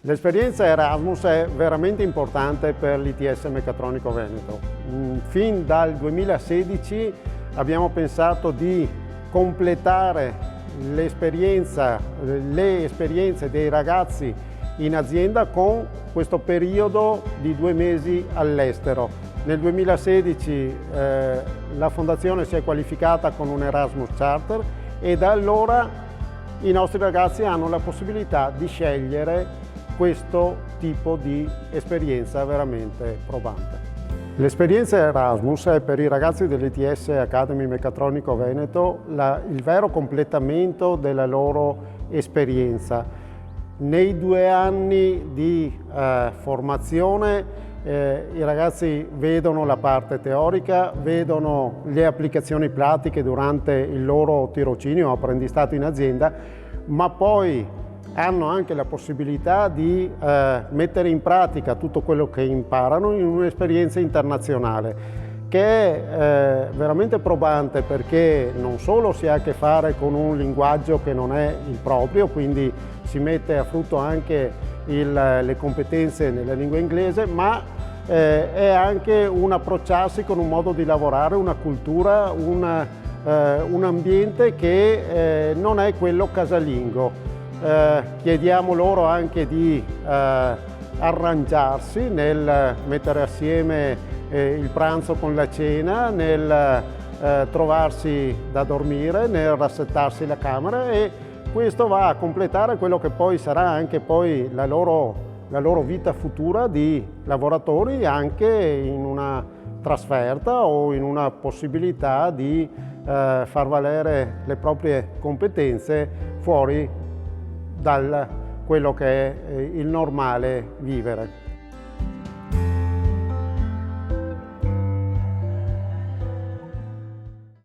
L'esperienza Erasmus è veramente importante per l'ITS Meccatronico Veneto. Fin dal 2016 abbiamo pensato di completare le esperienze dei ragazzi in azienda con questo periodo di 2 mesi all'estero. Nel 2016 la Fondazione si è qualificata con un Erasmus Charter e da allora i nostri ragazzi hanno la possibilità di scegliere questo tipo di esperienza veramente probante. L'esperienza Erasmus è per i ragazzi dell'ITS Academy Meccatronico Veneto il vero completamento della loro esperienza. Nei 2 anni di formazione i ragazzi vedono la parte teorica, vedono le applicazioni pratiche durante il loro tirocinio o apprendistato in azienda, ma poi hanno anche la possibilità di mettere in pratica tutto quello che imparano in un'esperienza internazionale che è veramente probante, perché non solo si ha a che fare con un linguaggio che non è il proprio, quindi si mette a frutto anche le competenze nella lingua inglese, ma è anche un approcciarsi con un modo di lavorare, una cultura, un ambiente che non è quello casalingo. Chiediamo loro anche di arrangiarsi nel mettere assieme il pranzo con la cena, nel trovarsi da dormire, nel rassettarsi la camera, e questo va a completare quello che poi sarà anche poi la loro vita futura di lavoratori, anche in una trasferta o in una possibilità di far valere le proprie competenze fuori da quello che è il normale vivere.